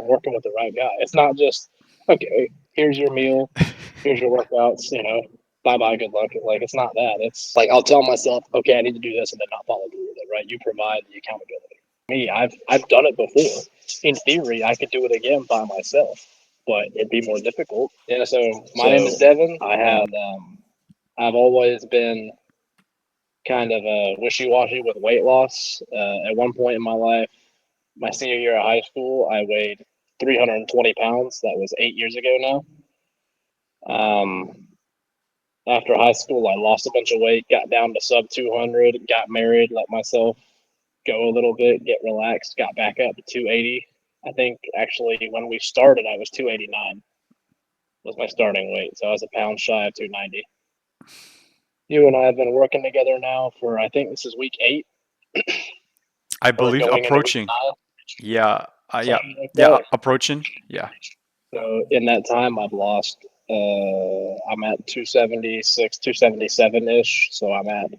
I'm working with the right guy. It's not just, okay, here's your meal, here's your workouts, bye bye, good luck. Like, it's not that. It's like I'll tell myself, okay, I need to do this and then not follow through with it, right? You provide the accountability. Me, I've done it before. In theory, I could do it again by myself, but it'd be more difficult. Yeah, so my name is Devin. I've always been kind of wishy-washy with weight loss. At one point in my life, my senior year of high school, I weighed 320 pounds. That was 8 years ago now. After high school, I lost a bunch of weight, got down to sub 200, got married, let myself go a little bit, get relaxed, got back up to 280. I think actually when we started, I was 289 was my starting weight. So I was a pound shy of 290. You and I have been working together now for, I think this is week 8 I or believe going into week approaching. 9, Yeah. Yeah. something like Yeah. that. Approaching. Yeah. So in that time, I've lost, I'm at 276, 277 ish. So I'm at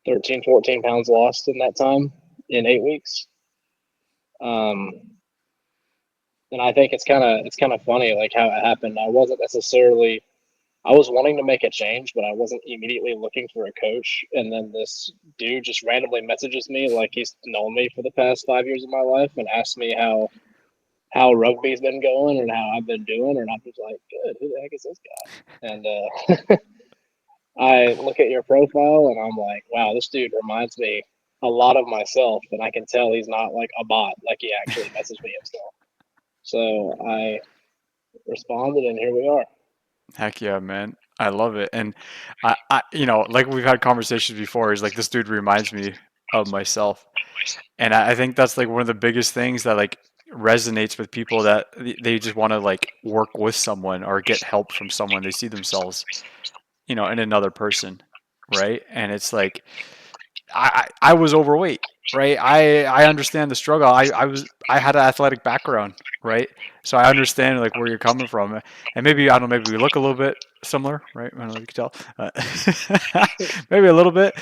13, 14 pounds lost in that time in 8 weeks. Um, and I think it's kind of funny like how it happened. I was wanting to make a change, but I wasn't immediately looking for a coach. And then this dude just randomly messages me like he's known me for the past 5 years of my life and asks me how rugby's been going and how I've been doing, and I'm just like, good. Who the heck is this guy? And I look at your profile and I'm like, wow, this dude reminds me a lot of myself, and I can tell he's not like a bot, like he actually messaged me himself. So I responded, and here we are. Heck yeah, man. I love it. And like we've had conversations before, is like this dude reminds me of myself. And I think that's like one of the biggest things that like resonates with people, that they just want to like work with someone or get help from someone. They see themselves, in another person, right? And it's like I was overweight, right? I understand the struggle. I had an athletic background, right? So I understand like where you're coming from, and maybe I don't know, maybe we look a little bit similar, right? I don't know if you can tell, maybe a little bit,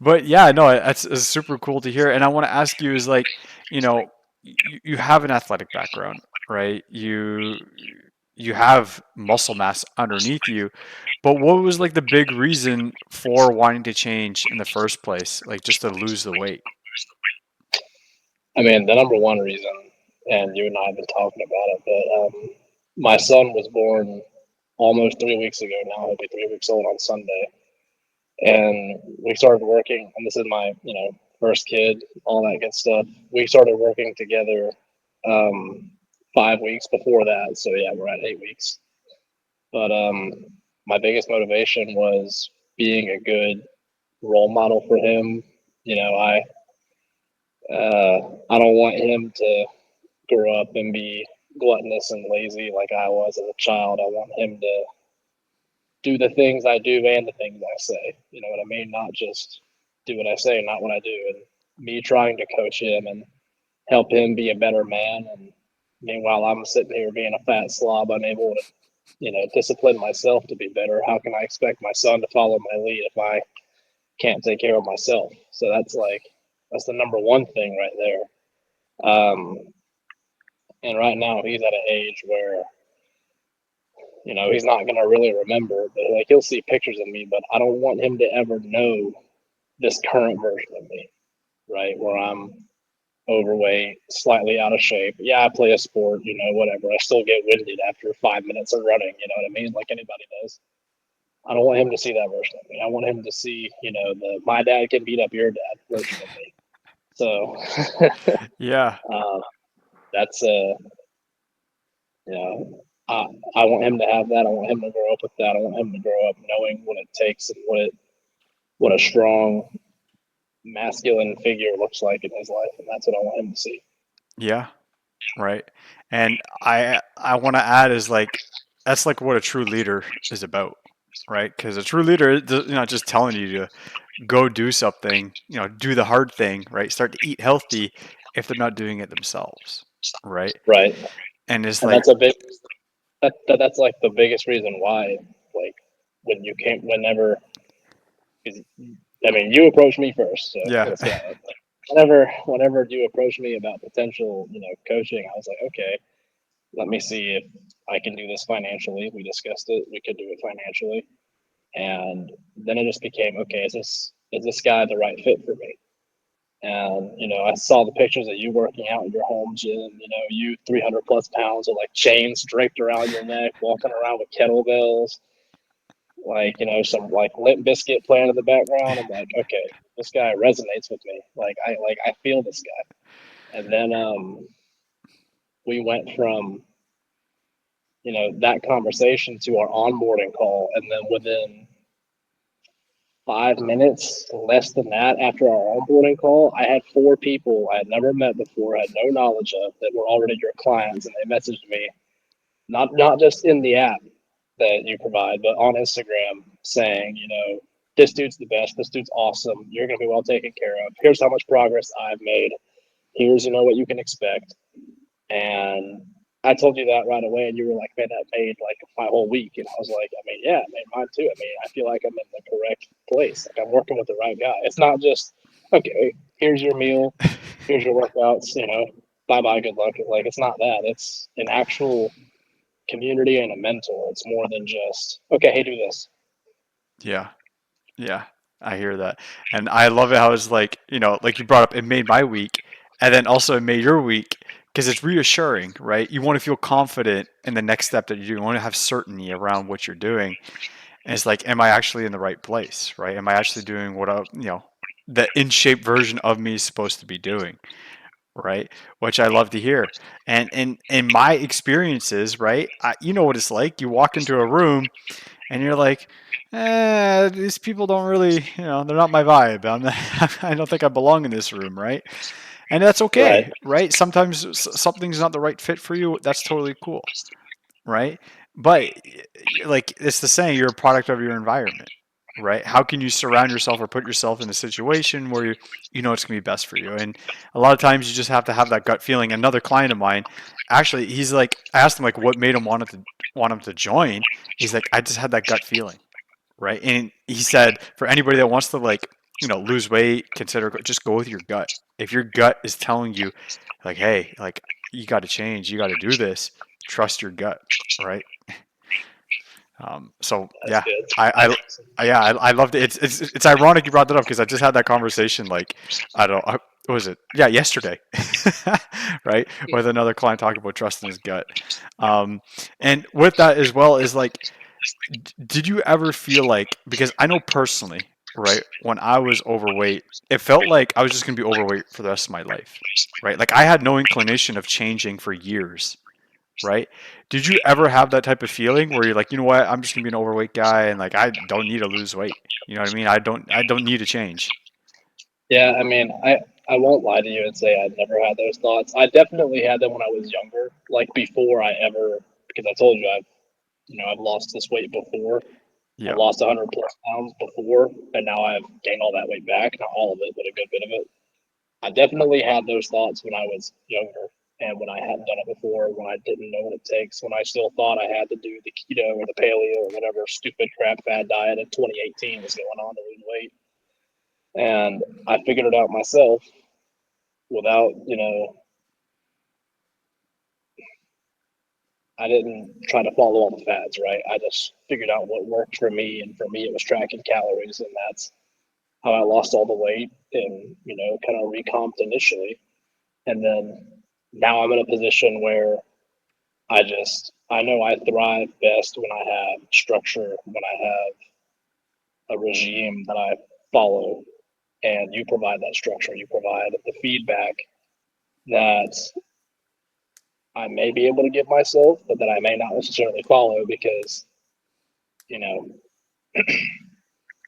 but yeah, no, it's super cool to hear. And I want to ask you is like, you have an athletic background, right? You have muscle mass underneath you, but what was like the big reason for wanting to change in the first place? Like just to lose the weight? I mean, the number one reason, and you and I have been talking about it, but my son was born almost 3 weeks ago now. He'll be 3 weeks old on Sunday. And we started working, and this is my, first kid, all that good stuff. We started working together 5 weeks before that. So yeah, we're at 8 weeks. But my biggest motivation was being a good role model for him. You know, I don't want him to grow up and be gluttonous and lazy like I was as a child. I want him to do the things I do and the things I say. You know what I mean? Not just do what I say, not what I do. And me trying to coach him and help him be a better man. And meanwhile, I'm sitting here being a fat slob, unable to, discipline myself to be better. How can I expect my son to follow my lead if I can't take care of myself? So that's the number one thing right there. And right now he's at an age where he's not gonna really remember, but like he'll see pictures of me, but I don't want him to ever know this current version of me, right? Where I'm overweight, slightly out of shape. Yeah, I play a sport, whatever. I still get winded after 5 minutes of running, you know what I mean? Like anybody does. I don't want him to see that version of me. I want him to see, the my dad can beat up your dad version of me. So Yeah. uh, that's you know, I want him to have that. I want him to grow up with that. I want him to grow up knowing what it takes and what a strong masculine figure looks like in his life, and that's what I want him to see. Yeah. Right. And I want to add is like that's like what a true leader is about, right? Because a true leader is not just telling you to go do something, do the hard thing, right? Start to eat healthy if they're not doing it themselves, right? Right, And it's and like, that's like the biggest reason why, like when you came, whenever, 'cause, I mean, you approached me first, so yeah, let's go. whenever you approached me about potential, coaching, I was like, okay, let me see if I can do this financially. We discussed it. We could do it financially. And then it just became, okay, is this guy the right fit for me? And I saw the pictures of you working out in your home gym. You 300 plus pounds with like chains draped around your neck, walking around with kettlebells, like some like Limp Biscuit playing in the background. I'm like, okay, this guy resonates with me. Like I feel this guy. And then we went from that conversation to our onboarding call, and then within 5 minutes, less than that, after our onboarding call, I had four people I had never met before, had no knowledge of, that were already your clients, and they messaged me, not just in the app that you provide, but on Instagram, saying, this dude's the best, this dude's awesome, you're gonna be well taken care of. Here's how much progress I've made. Here's what you can expect. And I told you that right away, and you were like, "Man, that made like my whole week." And I was like, "I mean, yeah, it made mine too. I mean, I feel like I'm in the correct place. Like I'm working with the right guy. It's not just okay. Here's your meal. Here's your workouts. Bye bye. Good luck. Like it's not that. It's an actual community and a mentor. It's more than just okay. Hey, do this. Yeah. Yeah, I hear that. And I love it how it's like, like you brought up, it made my week. And then also it made your week because it's reassuring, right? You want to feel confident in the next step that you do. You want to have certainty around what you're doing. And it's like, am I actually in the right place, right? Am I actually doing what the in shape version of me is supposed to be doing, right? Which I love to hear. And in my experiences, right? You know what it's like. You walk into a room and you're like, these people don't really, they're not my vibe. I don't think I belong in this room, right? And that's Right. okay, right? Sometimes something's not the right fit for you. That's totally cool, right? But like it's the saying, you're a product of your environment, right? How can you surround yourself or put yourself in a situation where you know it's gonna be best for you? And a lot of times you just have to have that gut feeling. Another client of mine, actually, he's like, I asked him like what made him want him to join. He's like, I just had that gut feeling, right? And he said, for anybody that wants to like, lose weight, consider just go with your gut. If your gut is telling you, like, hey, like you got to change, you got to do this, trust your gut, right? So That's yeah, good. yeah, I loved it. It's ironic you brought that up because I just had that conversation like I don't know, what was it? Yeah, yesterday, right? With another client talking about trusting his gut. And with that as well is like, did you ever feel like, because I know personally, right, when I was overweight, it felt like I was just going to be overweight for the rest of my life, right? Like I had no inclination of changing for years, right? Did you ever have that type of feeling where you're like, you know what, I'm just going to be an overweight guy and like I don't need to lose weight. You know what I mean? I don't need to change. Yeah. I mean, I won't lie to you and say I'd never had those thoughts. I definitely had them when I was younger, like before I ever, because I told you I've lost this weight before. I've Yeah. lost 100 plus pounds before, and now I've gained all that weight back. Not all of it, but a good bit of it. I definitely had those thoughts when I was younger and when I hadn't done it before, when I didn't know what it takes, when I still thought I had to do the keto or the paleo or whatever stupid crap fad diet in 2018 was going on to lose weight. And I figured it out myself without, I didn't try to follow all the fads, right? I just figured out what worked for me. And for me, it was tracking calories. And that's how I lost all the weight and, kind of recomped initially. And then now I'm in a position where I know I thrive best when I have structure, when I have a regime that I follow, and you provide that structure. You provide the feedback that I may be able to give myself, but that I may not necessarily follow because, you know,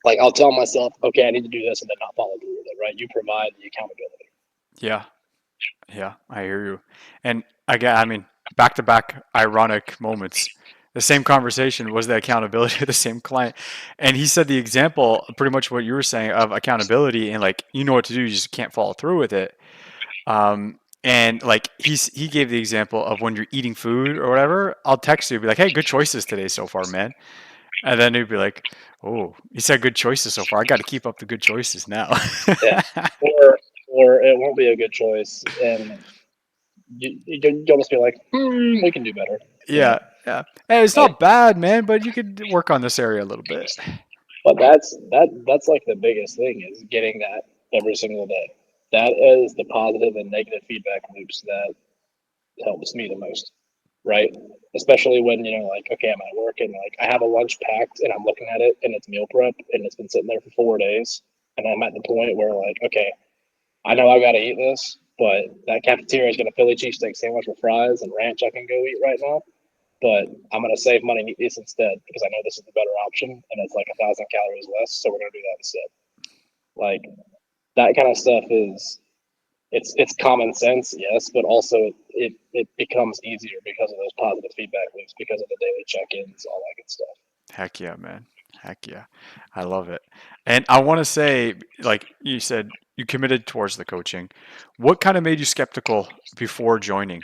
like I'll tell myself, okay, I need to do this and then not follow through with it, right? You provide the accountability. Yeah. Yeah, I hear you. And again, I mean, back to back ironic moments. The same conversation was the accountability of the same client. And he said the example, pretty much what you were saying of accountability and like, you know what to do, you just can't follow through with it. And like he gave the example of when you're eating food or whatever, I'll text you, be like, hey, good choices today so far, man. And then he'd be like, oh, he said good choices so far. I got to keep up the good choices now. Yeah. Or or it won't be a good choice, and you'll just be like, we can do better, you know. Yeah, yeah. Hey, it's Like, not bad, man, but you could work on this area a little bit. but that's like the biggest thing is getting that every single day. That is the positive and negative feedback loops that helps me the most, right? Especially when like, okay, I'm at work and like I have a lunch packed and I'm looking at it and it's meal prep and it's been sitting there for 4 days, and I'm at the point where like, okay, I know I got to eat this, but that cafeteria is going to Philly cheesesteak sandwich with fries and ranch I can go eat right now. But I'm going to save money and eat this instead because I know this is the better option and it's like 1,000 calories less. So we're going to do that instead. Like that kind of stuff is it's common sense, yes, but also it becomes easier because of those positive feedback loops, because of the daily check-ins, all that good stuff. Heck yeah, man. Heck yeah. I love it. And I want to say, like you said, you committed towards the coaching. What kind of made you skeptical before joining?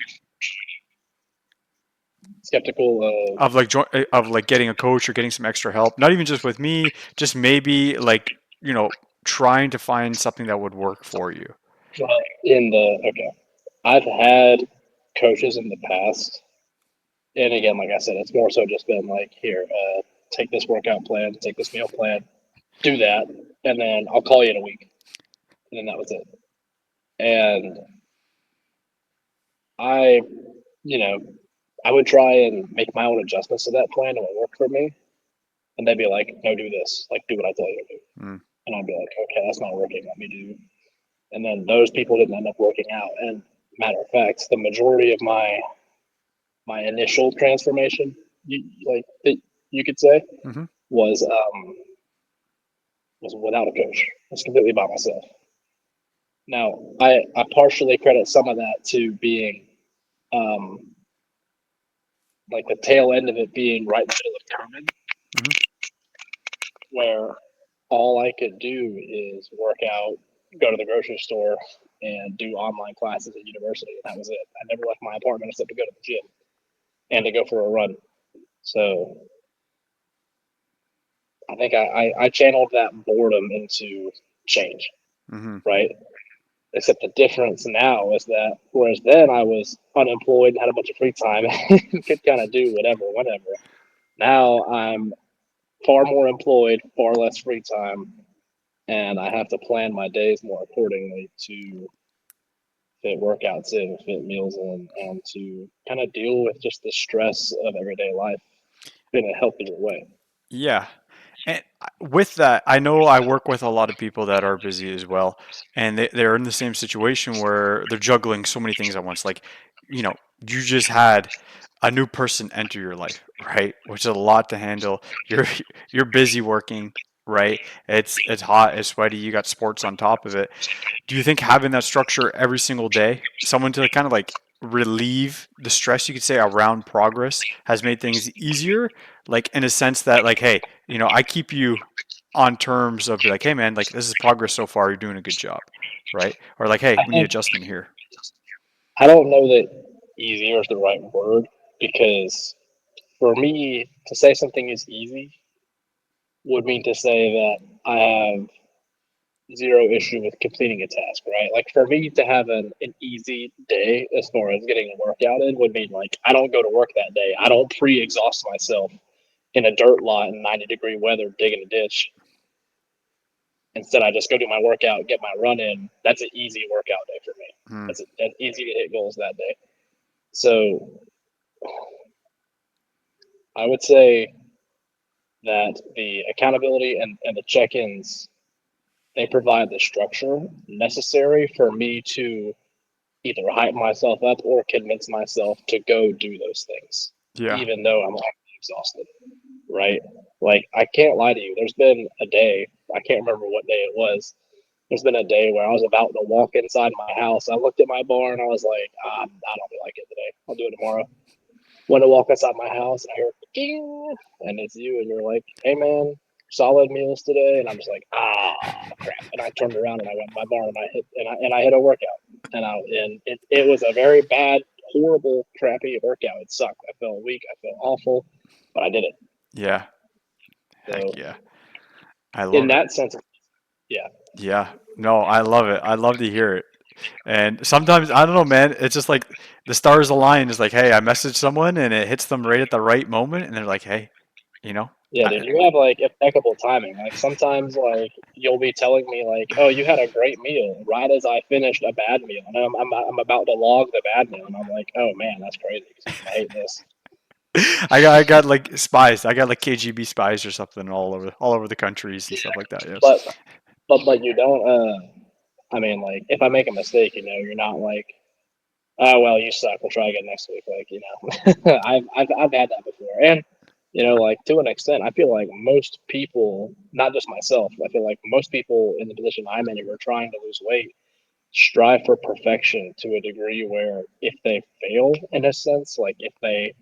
Skeptical of Of like getting a coach or getting some extra help? Not even just with me, just maybe like, trying to find something that would work for you. in the okay. I've had coaches in the past, and again, like I said, it's more so just been like, here, take this workout plan, take this meal plan, do that, and then I'll call you in a week, and then that was it. And I, you know, I would try and make my own adjustments to that plan, and it would work for me. And they'd be like, no, do this, like do what I tell you to do. Mm, And I'd be like, okay, that's not working. Let me do. And then those people didn't end up working out. And matter of fact, the majority of my initial transformation, like you could say, hmm was was without a coach. I was completely by myself. Now, I partially credit some of that to being um, like the tail end of it being right in the middle of COVID, hmm where all I could do is work out, go to the grocery store, and do online classes at university. And that was it. I never left my apartment except to go to the gym and to go for a run. So I think I channeled that boredom into change, hmm right? Except the difference now is that whereas then I was unemployed, had a bunch of free time, and could kind of do whatever, whenever. Now I'm far more employed, far less free time, and I have to plan my days more accordingly to fit workouts in, fit meals in, and to kind of deal with just the stress of everyday life in a healthier way. Yeah. And with that, I know I work with a lot of people that are busy as well, and they're in the same situation where they're juggling so many things at once. Like, you just had a new person enter your life, right? Which is a lot to handle. You're busy working, right? It's hot, it's sweaty. You got sports on top of it. Do you think having that structure every single day, someone to kind of like relieve the stress, you could say, around progress, has made things easier? Like in a sense that, like, hey, I keep you on terms of be like, hey, man, like this is progress so far. You're doing a good job, right? Or like, hey, I we need think adjustment here. I don't know that easier is the right word because for me to say something is easy would mean to say that I have zero issue with completing a task, right? Like for me to have an easy day as far as getting a workout in would mean like I don't go to work that day. I don't pre-exhaust myself in a dirt lot in 90-degree weather digging a ditch. Instead, I just go do my workout, get my run in. That's an easy workout day for me. Hmm. That's easy to hit goals that day. So I would say that the accountability and the check-ins, they provide the structure necessary for me to either hype myself up or convince myself to go do those things, Yeah. even though I'm already exhausted, right? Like, I can't lie to you. There's been a day, I can't remember what day it was. There's been a day where I was about to walk inside my house. I looked at my bar and I was like, I don't feel like it today. I'll do it tomorrow. Went to walk inside my house and I heard ding, and it's you, and you're like, "Hey man, solid meals today," and I'm just like, crap. And I turned around and I went to my bar and I hit a workout, and it was a very bad, horrible, crappy workout. It sucked. I felt weak. I felt awful, but I did it. Yeah. Heck So yeah. I in love it. that sense, Yeah, Yeah. No, I love it. I love to hear it. And sometimes I don't know, man. It's just like the stars align. It's like, hey, I message someone and it hits them right at the right moment, and they're like, hey, you know, yeah, I, dude. You have like impeccable timing. Like sometimes, like you'll be telling me, like, "Oh, you had a great meal," right as I finished a bad meal, and I'm about to log the bad meal, and I'm like, "Oh man, that's crazy because you're gonna hate this." I got like spies. I got like KGB spies or something all over the countries and stuff like that. Yes. But you don't. I mean, like if I make a mistake, you're not like, "Oh well, you suck. We'll try again next week." Like I've had that before, and like to an extent, I feel like most people, not just myself, I feel like most people in the position I'm in, who are trying to lose weight, strive for perfection to a degree where if they fail, in a sense, like if they,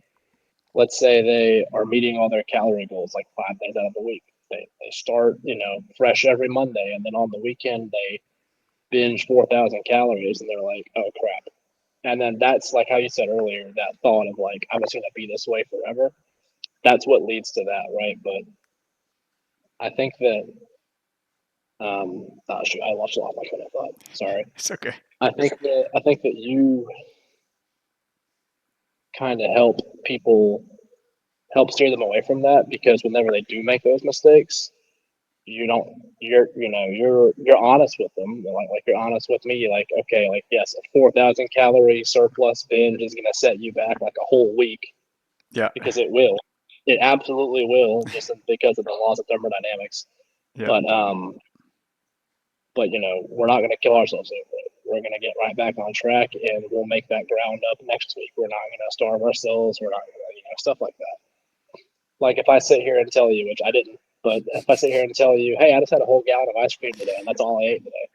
let's say they are meeting all their calorie goals like 5 days out of the week, they start fresh every Monday, and then on the weekend they binge 4,000 calories, and they're like, oh crap. And then that's like how you said earlier, that thought of like, I was going to be this way forever. That's what leads to that, right? But I think that, oh shoot, I lost my train of thought. Sorry. It's okay. I think that you kind of help steer them away from that, because whenever they do make those mistakes, you don't you're honest with them, like you're honest with me, like, okay, like, yes, a 4,000 calorie surplus binge is going to set you back like a whole week, Yeah. because it absolutely will, just because of the laws of thermodynamics. Yeah. But but we're not going to kill ourselves over it. We're going to get right back on track, and we'll make that ground up next week. We're not going to starve ourselves. We're not going to stuff like that. Like if I sit here and tell you, which I didn't, but if I sit here and tell you, hey, I just had a whole gallon of ice cream today, and that's all I ate today,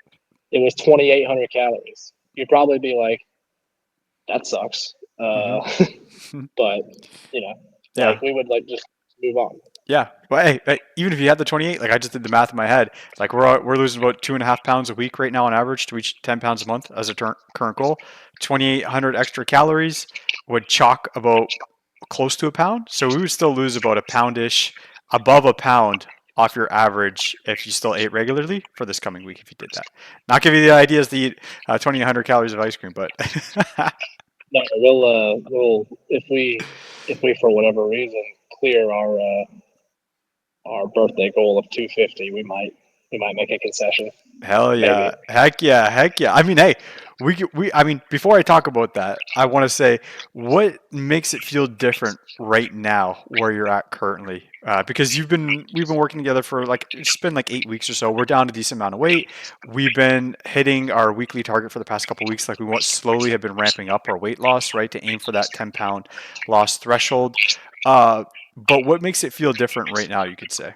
it was 2,800 calories. You'd probably be like, that sucks. Hmm. But you know, like Yeah. we would like just move on. Yeah, but hey, even if you had the 28, like I just did the math in my head, like we're losing about 2.5 pounds a week right now on average to reach 10 pounds a month as a current goal. 2,800 extra calories would chalk about close to a pound, so we would still lose about a poundish, above a pound off your average if you still ate regularly for this coming week if you did that. Not giving you the ideas to eat 2,800 calories of ice cream, but No, we'll if we for whatever reason clear our birthday goal of 250, we might make a concession, hell maybe. yeah. Heck yeah. Heck yeah. I mean, hey, I mean, before I talk about that, I want to say what makes it feel different right now where you're at currently? Because we've been working together for like, it's been like 8 weeks or so. We're down a decent amount of weight. We've been hitting our weekly target for the past couple of weeks. Like we want slowly have been ramping up our weight loss, right? To aim for that 10-pound loss threshold. But what makes it feel different right now, you could say?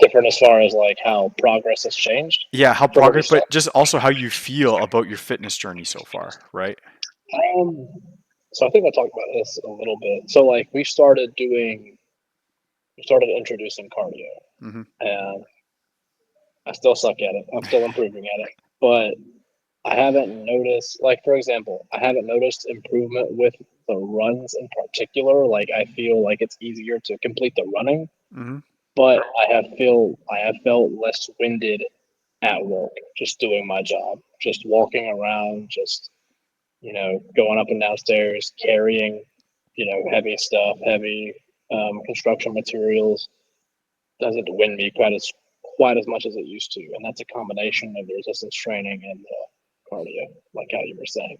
Different as far as like how progress has changed Yeah, how from what we progress, started. but just also how you feel about your fitness journey so far, right? Um, so I think I talked about this a little bit. So like we started introducing cardio, Hmm. and I still suck at it. I'm still improving at it, but I haven't noticed, like for example, I haven't noticed improvement with the runs in particular. Like I feel like it's easier to complete the running, Hmm. but I have felt less winded at work, just doing my job, just walking around, just going up and down stairs, carrying heavy stuff, heavy construction materials, doesn't wind me quite as much as it used to, and that's a combination of the resistance training and the cardio, like how you were saying.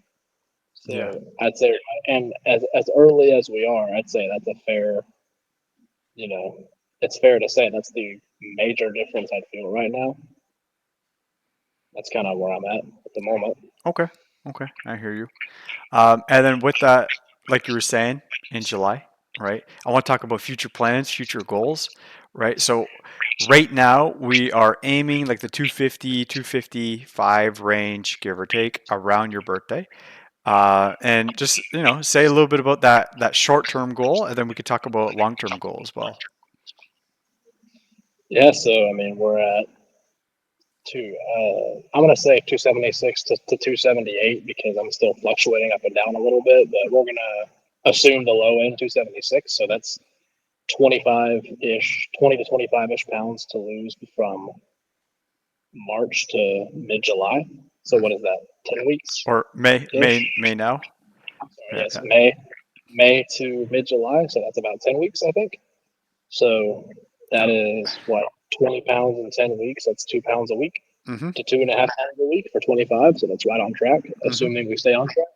Yeah. So I'd say, and as early as we are, I'd say that's a fair, you know, it's fair to say that's the major difference I feel right now. That's kind of where I'm at the moment. Okay. Okay. I hear you. And then with that, like you were saying in July, right? I want to talk about future plans, future goals, right? So right now we are aiming like the 250, 255 range, give or take, around your birthday. And just, say a little bit about that short-term goal, and then we could talk about long-term goal as well. Yeah, so I mean we're at I'm gonna say 276 to 278 because I'm still fluctuating up and down a little bit, but we're gonna assume the low end 276. So that's 25 ish, 20 to 25 ish pounds to lose from. March to mid July. So what is that? 10 weeks Or May, ish. May, May now. Sorry, Yeah, yes, yeah. May to mid July. So that's about 10 weeks, I think. So that Yep. is what 20 pounds in 10 weeks. That's 2 pounds a week Mm-hmm. to 2.5 pounds a week for 25. So that's right on track, Mm-hmm. assuming we stay on track.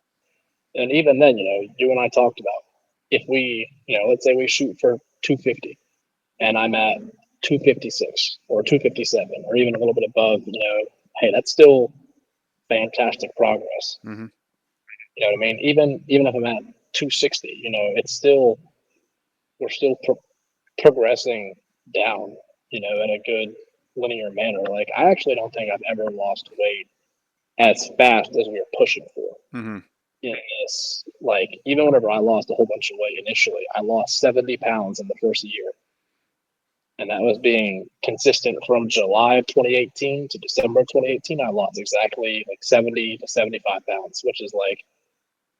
And even then, you and I talked about if we, let's say we shoot for 250 and I'm at 256 or 257 or even a little bit above, hey, that's still fantastic progress. Mm-hmm. You know what I mean? Even if I'm at 260, it's still we're still progressing down, in a good linear manner. Like I actually don't think I've ever lost weight as fast as we were pushing for. Mm-hmm. In this, like even whenever I lost a whole bunch of weight initially, I lost 70 pounds in the first year, and that was being consistent from July of 2018 to December of 2018. I lost exactly like 70 to 75 pounds, which is like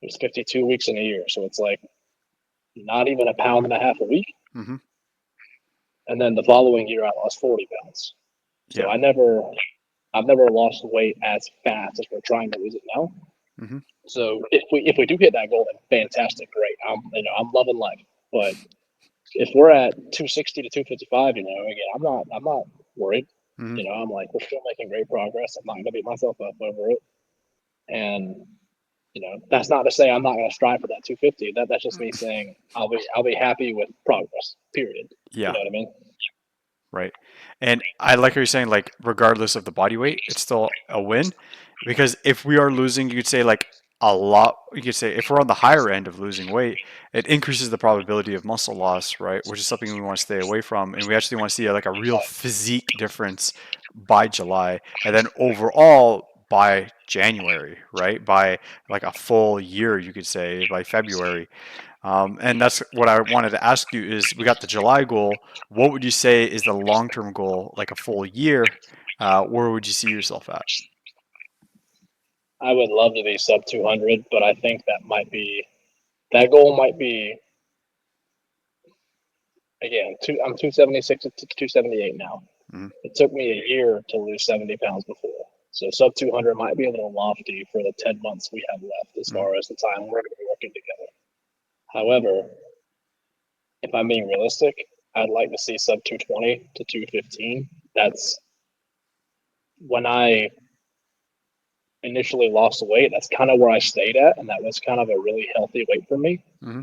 it's 52 weeks in a year, so it's like not even a pound and a half a week. Mm-hmm. And then the following year, I lost 40 pounds. So Yeah. I've never lost weight as fast as we're trying to lose it now. Mm-hmm. So if we do hit that goal, then fantastic, great. I'm loving life. But if we're at 260 to 255, again, I'm not worried. Mm-hmm. I'm like we're still making great progress. I'm not going to beat myself up over it. And that's not to say I'm not going to strive for that 250. That's just me saying I'll be happy with progress. Period. You Yeah. know what I mean? Right. And I like what you're saying, like, regardless of the body weight, it's still a win. Because if we are losing, you could say, like, a lot, you could say, if we're on the higher end of losing weight, it increases the probability of muscle loss, right? Which is something we want to stay away from. And we actually want to see, like, a real physique difference by July. And then overall, by January, right? By like a full year, you could say, by February. And that's what I wanted to ask you is we got the July goal. What would you say is the long-term goal, like a full year? Where would you see yourself at? I would love to be sub 200, but I think that goal might be again. I'm 276 to 278 now. Mm-hmm. It took me a year to lose 70 pounds before. So sub 200 might be a little lofty for the 10 months we have left as Mm-hmm. far as the time we're going to be working together. However, if I'm being realistic, I'd like to see sub 220 to 215. That's when I initially lost the weight. That's kind of where I stayed at, and that was kind of a really healthy weight for me. Mm-hmm.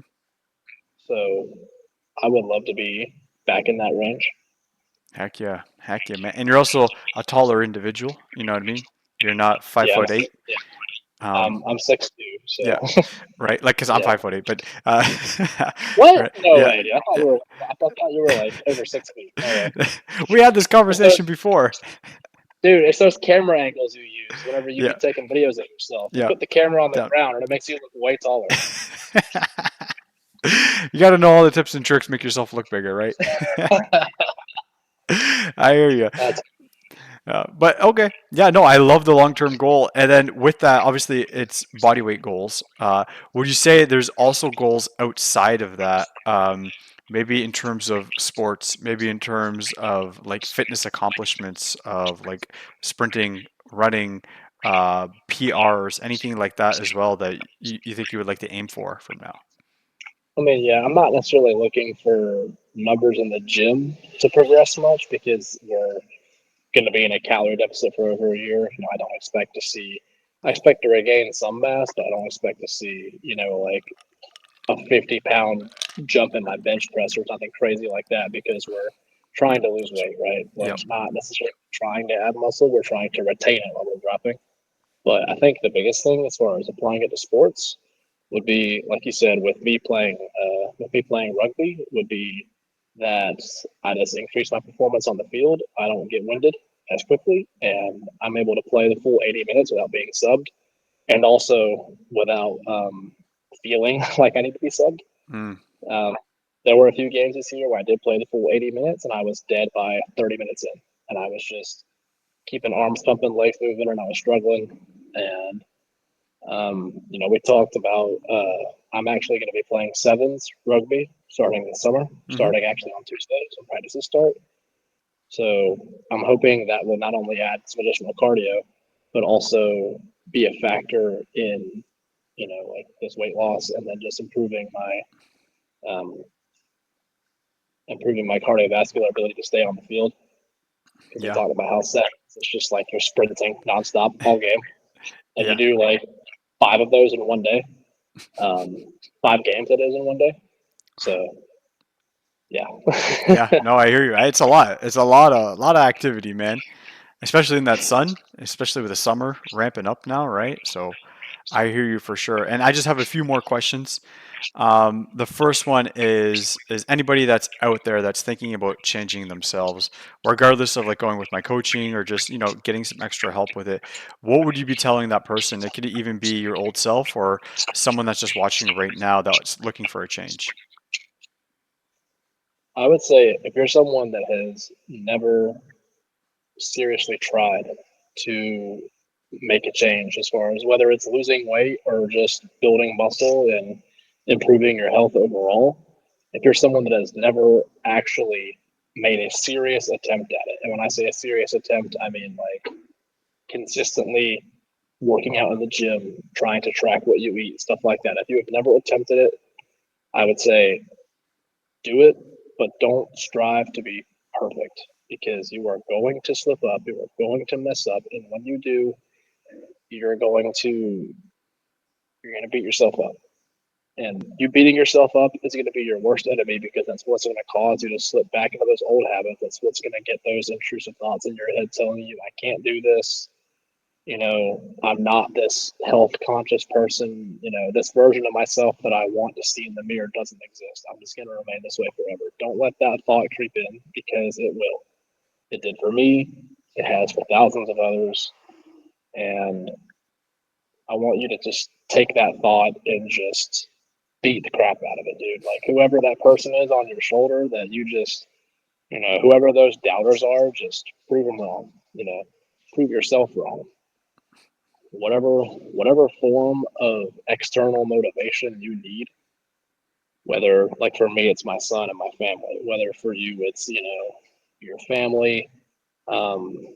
So I would love to be back in that range. Heck yeah, man. And you're also a taller individual. You know what I mean? You're not five Yeah, foot eight. yeah. Um, I'm 6'2", yeah, so right. Like, cause I'm yeah. 5'8", but What? right, No yeah. way, dude. I thought you were like over 6 feet. No way. We had this It's those, conversation before. dude. It's those camera angles you use whenever you be Yeah, taking videos of yourself. You yeah, put the camera on the yeah. ground, and it makes you look way taller. You got to know all the tips and tricks, make yourself look bigger, right? I hear you. That's But okay, yeah, no, I love the long-term goal, and then with that, obviously, it's body weight goals. Would you say there's also goals outside of that? Maybe in terms of sports, maybe in terms of like fitness accomplishments of like sprinting, running, PRs, anything like that as well that you think you would like to aim for from now? I mean, yeah, I'm not necessarily looking for numbers in the gym to progress much because we're going to be in a calorie deficit for over a year. I don't expect to see. I expect to regain some mass, but I don't expect to see, like a 50-pound jump in my bench press or something crazy like that because we're trying to lose weight, right? We're Yep. not necessarily trying to add muscle. We're trying to retain it while we're dropping. But I think the biggest thing as far as applying it to sports would be, like you said, with me playing rugby, would be that I just increase my performance on the field. I don't get winded as quickly, and I'm able to play the full 80 minutes without being subbed, and also without feeling like I need to be subbed. Mm, Um, there were a few games this year where I did play the full 80 minutes, and I was dead by 30 minutes in, and I was just keeping arms pumping, legs moving, and I was struggling. And we talked about I'm actually going to be playing sevens rugby starting this summer, hmm starting actually on Tuesday, so practices start. So I'm hoping that will not only add some additional cardio, but also be a factor in, like this weight loss, and then just um, improving my cardiovascular ability to stay on the field. Because we Yeah. talked about how seconds, it's just like you're sprinting nonstop all game, and you Yeah. do like 5 of those in one day, um, 5 games that is in one day. So yeah, Yeah. No, I hear you. It's a lot. It's a lot of activity, man. Especially in that sun, especially with the summer ramping up now, right? So I hear you for sure. And I just have a few more questions. The first one is anybody that's out there that's thinking about changing themselves, regardless of like going with my coaching or just getting some extra help with it. What would you be telling that person? It could even be your old self or someone that's just watching right now that's looking for a change. I would say if you're someone that has never seriously tried to make a change, as far as whether it's losing weight or just building muscle and improving your health overall, if you're someone that has never actually made a serious attempt at it, and when I say a serious attempt, I mean like consistently working out in the gym, trying to track what you eat, stuff like that. If you have never attempted it, I would say do it, but don't strive to be perfect, because you are going to slip up, you are going to mess up, and when you do, you're going to you're going to beat yourself up. And you beating yourself up is going to be your worst enemy, because that's what's going to cause you to slip back into those old habits. That's what's going to get those intrusive thoughts in your head telling you, I can't do this. I'm not this health conscious person. This version of myself that I want to see in the mirror doesn't exist. I'm just going to remain this way forever. Don't let that thought creep in, because it will. It did for me. It has for thousands of others. And I want you to just take that thought and just beat the crap out of it, dude. Like whoever that person is on your shoulder that you just, whoever those doubters are, just prove them wrong. Prove yourself wrong. Whatever form of external motivation you need, whether like for me it's my son and my family, whether for you it's your family, um,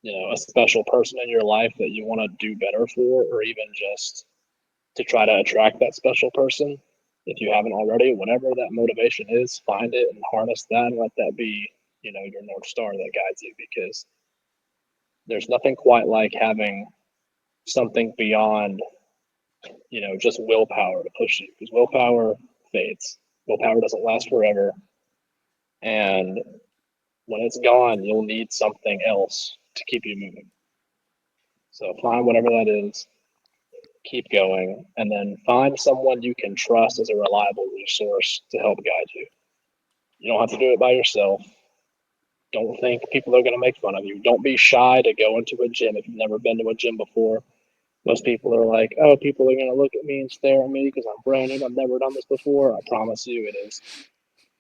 a special person in your life that you want to do better for, or even just to try to attract that special person. If you haven't already, whatever that motivation is, find it and harness that, and let that be your north star that guides you, because there's nothing quite like having something beyond just willpower to push you, because willpower fades. Willpower doesn't last forever. And when it's gone, you'll need something else to keep you moving. So find whatever that is, keep going, and then find someone you can trust as a reliable resource to help guide you. You don't have to do it by yourself. Don't think people are going to make fun of you. Don't be shy to go into a gym if you've never been to a gym before. Most people are like, oh, people are going to look at me and stare at me because I'm brand new. I've never done this before. I promise you, it is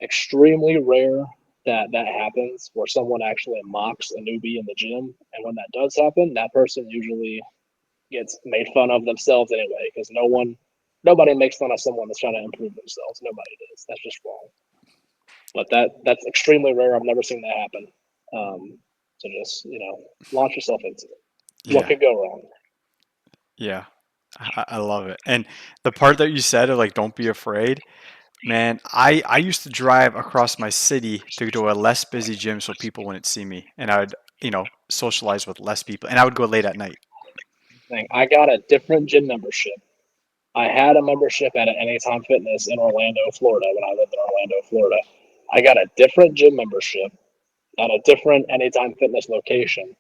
extremely rare that that happens, where someone actually mocks a newbie in the gym. And when that does happen, that person usually gets made fun of themselves anyway, because nobody makes fun of someone that's trying to improve themselves. Nobody does. That's just wrong. But that's extremely rare. I've never seen that happen. So just launch yourself into it. What Yeah. could go wrong? Yeah. I love it. And the part that you said of like, don't be afraid, man, I used to drive across my city to go to a less busy gym so people wouldn't see me. And I would, socialize with less people. And I would go late at night. Thing. I got a different gym membership. I had a membership at Anytime Fitness in Orlando, Florida, when I lived in Orlando, Florida. I got a different gym membership at a different Anytime Fitness location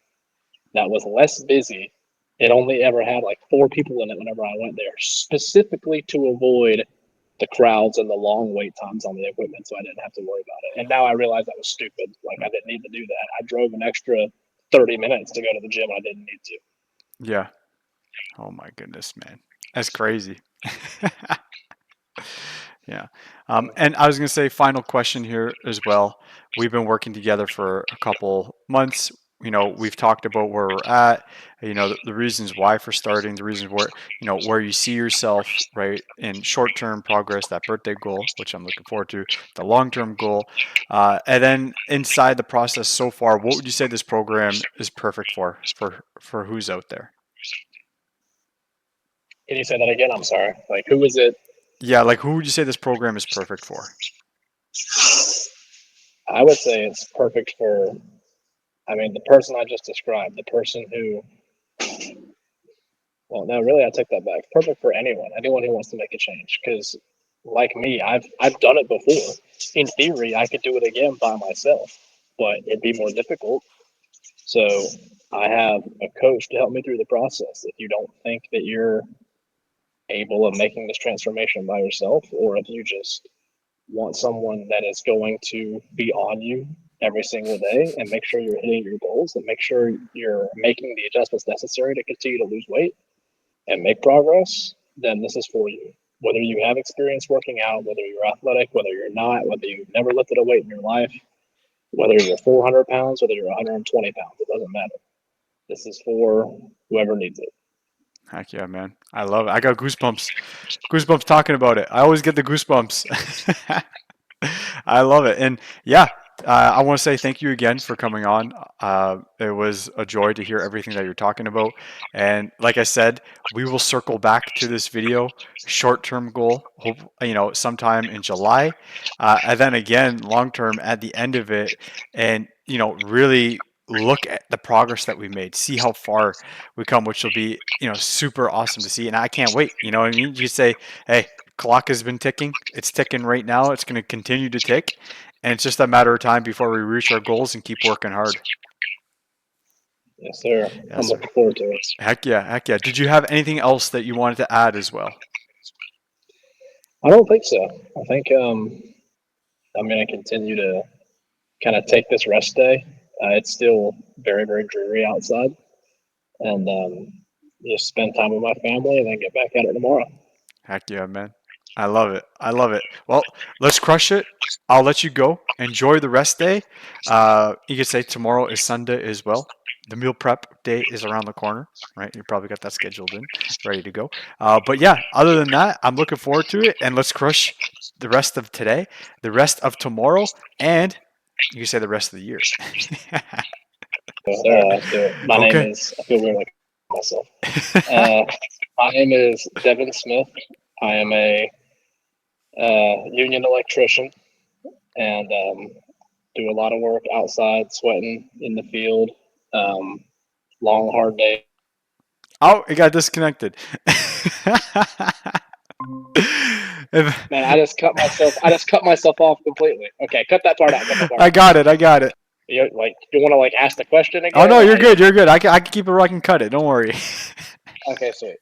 that was less busy. It only ever had like 4 people in it whenever I went there, specifically to avoid the crowds and the long wait times on the equipment, so I didn't have to worry about it. And now I realize that was stupid. Like I didn't need to do that. I drove an extra 30 minutes to go to the gym. I didn't need to. Yeah. Oh my goodness, man. That's crazy. Yeah. And I was going to say, final question here as well. We've been working together for a couple months. we've talked about where we're at, the reasons why for starting, the reasons where you see yourself, right, in short-term progress, that birthday goal, which I'm looking forward to, the long-term goal, and then inside the process so far, what would you say this program is perfect for who's out there? Can you say that again? I'm sorry. Like, who is it? Yeah, like who would you say this program is perfect for? I would say it's perfect for, I mean, the person I just described, the person who, well, no, really, I take that back. Perfect for anyone who wants to make a change. Because, like me, I've done it before. In theory, I could do it again by myself, but it'd be more difficult. So I have a coach to help me through the process. If you don't think that you're able of making this transformation by yourself, or if you just want someone that is going to be on you every single day and make sure you're hitting your goals and make sure you're making the adjustments necessary to continue to lose weight and make progress, then this is for you. Whether you have experience working out, whether you're athletic, whether you're not, whether you've never lifted a weight in your life, whether you're 400 pounds, whether you're 120 pounds, it doesn't matter. This is for whoever needs it. Heck yeah, man. I love it. I got goosebumps. Goosebumps talking about it. I always get the goosebumps. I love it. And yeah, I want to say thank you again for coming on. It was a joy to hear everything that you're talking about. And like I said, we will circle back to this video, short-term goal, hope, sometime in July. And then again, long-term at the end of it. And, really look at the progress that we made, see how far we come, which will be, super awesome to see. And I can't wait. You know what I mean? You say, hey, clock has been ticking. It's ticking right now. It's going to continue to tick. And it's just a matter of time before we reach our goals and keep working hard. Yes, sir. Yes, I'm sir. looking forward to it. Heck yeah. Heck yeah. Did you have anything else that you wanted to add as well? I don't think so. I think I'm going to continue to kind of take this rest day. It's still very, very dreary outside, and just spend time with my family and then get back at it tomorrow. Heck yeah, man. I love it. I love it. Well, let's crush it. I'll let you go. Enjoy the rest day. You could say tomorrow is Sunday as well. The meal prep day is around the corner, right? You probably got that scheduled in, ready to go. But yeah, other than that, I'm looking forward to it. And let's crush the rest of today, the rest of tomorrow, and you can say the rest of the year. So, let's do it. My name Okay. is, I feel weird like myself. Uh, my name is Devin Smith. I am a union electrician and do a lot of work outside, sweating in the field, um, long, hard days. Oh, it got disconnected. Man, I just cut myself. I just cut myself off completely. Okay, cut that part out. Cut that part I out. got it. I got it. You want to like ask the question Oh again? no, Or you're how good. You're good. I can keep it. I can cut it. Don't worry. okay, sweet.